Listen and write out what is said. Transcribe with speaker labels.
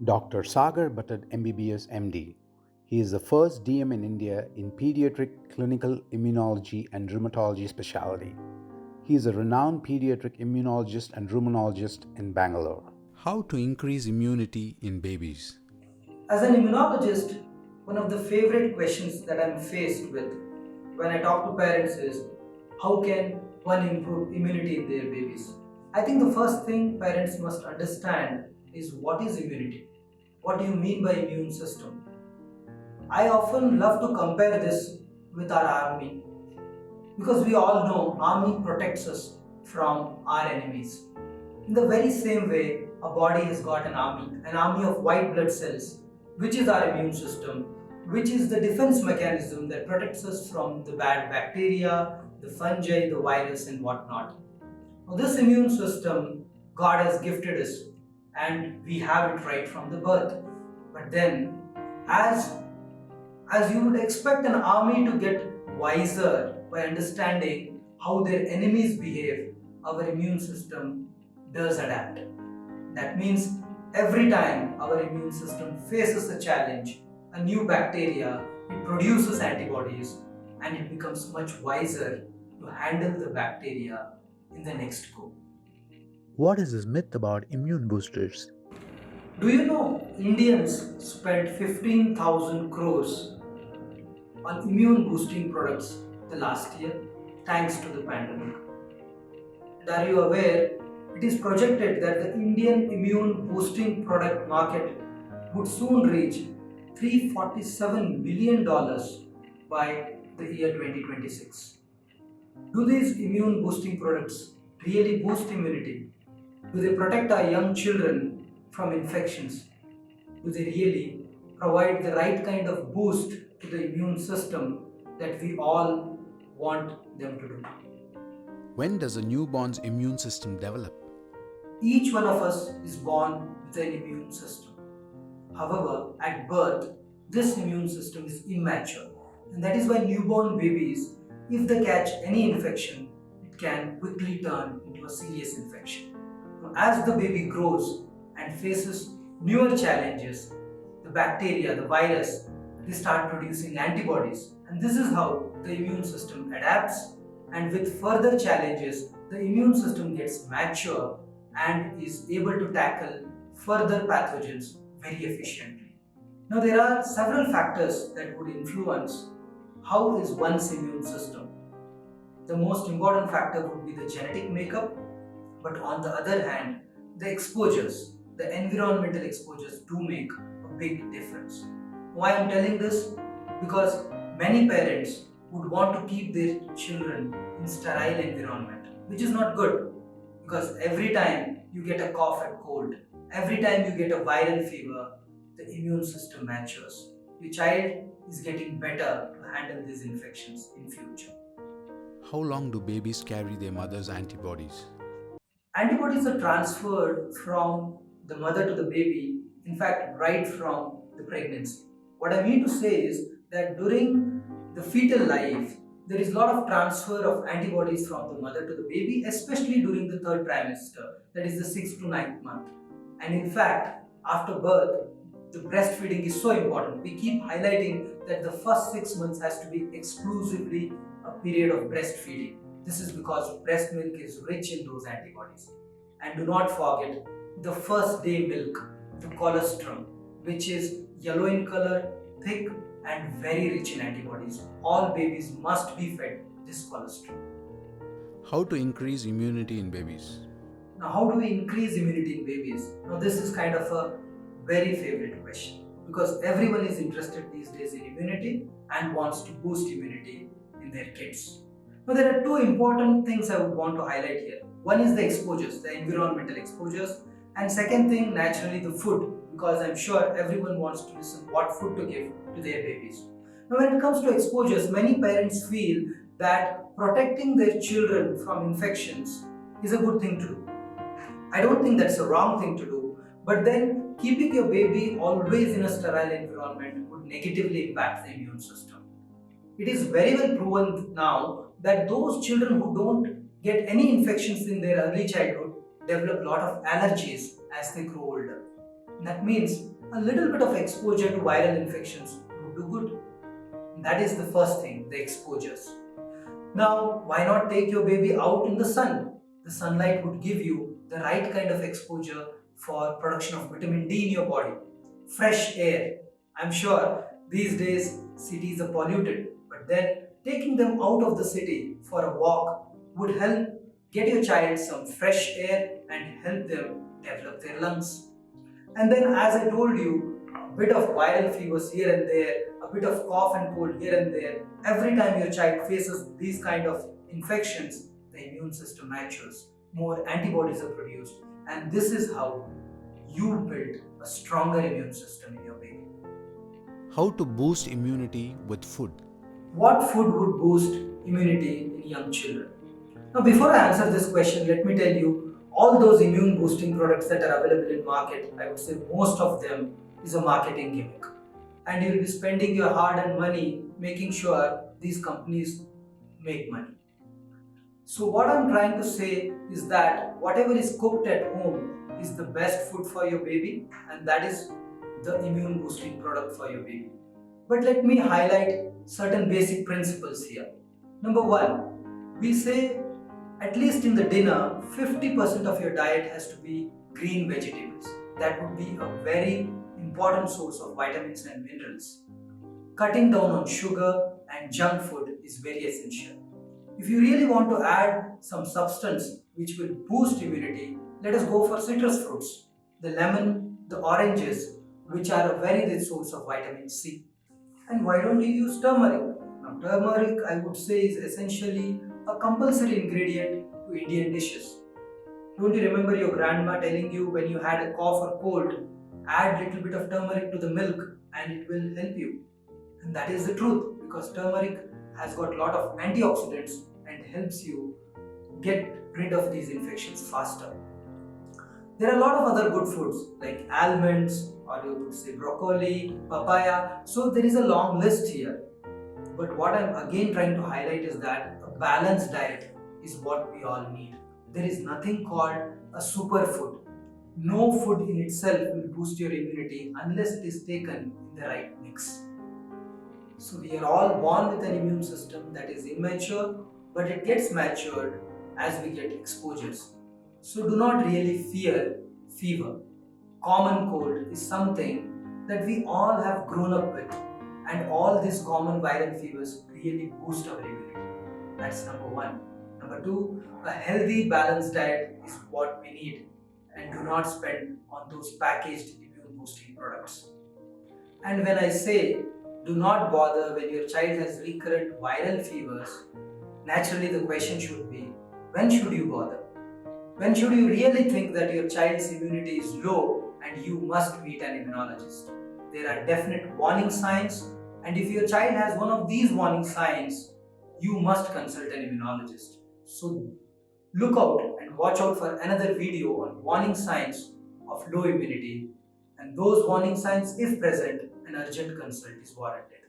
Speaker 1: Dr. Sagar Bhattad MBBS MD. He is the first DM in India in pediatric clinical immunology and rheumatology specialty. He is a renowned pediatric immunologist and rheumatologist in Bangalore. How to increase immunity in babies?
Speaker 2: As an immunologist, one of the favorite questions that I'm faced with when I talk to parents is how can one improve immunity in their babies? I think the first thing parents must understand is what is immunity? What do you mean by immune system? I often love to compare this with our army because we all know army protects us from our enemies. In the very same way, a body has got an army of white blood cells, which is our immune system, which is the defense mechanism that protects us from the bad bacteria, the fungi, the virus, and whatnot. Now, this immune system, God has gifted us, and we have it right from the birth. But then, as as you would expect an army to get wiser by understanding how their enemies behave, our immune system does adapt. That means every time our immune system faces a challenge, a new bacteria, it produces antibodies and it becomes much wiser to handle the bacteria in the next go.
Speaker 1: What is this myth about immune boosters?
Speaker 2: Do you know Indians spent 15,000 crores on immune boosting products the last year thanks to the pandemic? And are you aware it is projected that the Indian immune boosting product market would soon reach $347 million by the year 2026. Do these immune boosting products really boost immunity? Do they protect our young children from infections? Do they really provide the right kind of boost to the immune system that we all want them to do?
Speaker 1: When does a newborn's immune system develop?
Speaker 2: Each one of us is born with an immune system. However, at birth, this immune system is immature, and that is why newborn babies, if they catch any infection, it can quickly turn into a serious infection. Now, as the baby grows and faces newer challenges, the bacteria, the virus, they start producing antibodies, and this is how the immune system adapts. And with further challenges, the immune system gets mature and is able to tackle further pathogens very efficiently. Now, there are several factors that would influence how is one's immune system. The most important factor would be the genetic makeup, but on the other hand, the exposures, the environmental exposures do make a big difference. Why I'm telling this? Because many parents would want to keep their children in sterile environment, which is not good because every time you get a cough and cold, every time you get a viral fever, the immune system matures. Your child is getting better to handle these infections in future.
Speaker 1: How long do babies carry their mother's antibodies?
Speaker 2: Antibodies are transferred from the mother to the baby, in fact, right from the pregnancy. What I mean to say is that during the fetal life, there is a lot of transfer of antibodies from the mother to the baby, especially during the third trimester, that is the 6th to 9th month. And in fact, after birth, the breastfeeding is so important. We keep highlighting that the first 6 months has to be exclusively a period of breastfeeding. This is because breast milk is rich in those antibodies. And do not forget the first day milk, the colostrum, which is yellow in color, thick, and very rich in antibodies. All babies must be fed this colostrum.
Speaker 1: How to increase immunity in babies?
Speaker 2: Now, how do we increase immunity in babies? Now, this is kind of a very favorite question because everyone is interested these days in immunity and wants to boost immunity in their kids. Now, there are two important things I would want to highlight here. One is the exposures, the environmental exposures, and second thing, naturally, the food, because I'm sure everyone wants to listen what food to give to their babies. Now, when it comes to exposures, many parents feel that protecting their children from infections is a good thing to do. I don't think that's a wrong thing to do, but then keeping your baby always in a sterile environment would negatively impact the immune system. It is very well proven now that those children who don't get any infections in their early childhood develop a lot of allergies as they grow older. That means a little bit of exposure to viral infections would do good. That is the first thing, the exposures. Now, why not take your baby out in the sun? The sunlight would give you the right kind of exposure for production of vitamin D in your body. Fresh air. I'm sure these days cities are polluted, but then taking them out of the city for a walk would help get your child some fresh air and help them develop their lungs. And then, as I told you, a bit of viral fevers here and there, a bit of cough and cold here and there. Every time your child faces these kind of infections, the immune system matures, more antibodies are produced, and this is how you build a stronger immune system in your baby.
Speaker 1: How to boost immunity with food?
Speaker 2: What food would boost immunity in young children? Now, before I answer this question, let me tell you all those immune boosting products that are available in market. I would say most of them is a marketing gimmick, and you'll be spending your hard-earned money making sure these companies make money. So, what I'm trying to say is that whatever is cooked at home is the best food for your baby, and that is the immune boosting product for your baby. But let me highlight certain basic principles here. Number one, we say at least in the dinner, 50% of your diet has to be green vegetables. That would be a very important source of vitamins and minerals. Cutting down on sugar and junk food is very essential. If you really want to add some substance which will boost immunity, let us go for citrus fruits. The lemon, the oranges, which are a very rich source of vitamin C. And why don't you use turmeric? Now, turmeric, I would say, is essentially a compulsory ingredient to Indian dishes. Don't you remember your grandma telling you when you had a cough or cold, add little bit of turmeric to the milk and it will help you? And that is the truth, because turmeric has got a lot of antioxidants and helps you get rid of these infections faster. There are a lot of other good foods like almonds, or you could say broccoli, papaya. So there is a long list here. But what I'm again trying to highlight is that a balanced diet is what we all need. There is nothing called a superfood. No food in itself will boost your immunity unless it is taken in the right mix. So we are all born with an immune system that is immature, but it gets matured as we get exposures. So do not really fear fever. Common cold is something that we all have grown up with, and all these common viral fevers really boost our immunity. That's number one. Number two, a healthy balanced diet is what we need, and do not spend on those packaged immune boosting products. And when I say do not bother when your child has recurrent viral fevers, naturally the question should be, when should you bother? When should you really think that your child's immunity is low and you must meet an immunologist? There are definite warning signs, and if your child has one of these warning signs, you must consult an immunologist. So look out and watch out for another video on warning signs of low immunity, and those warning signs, if present, an urgent consult is warranted.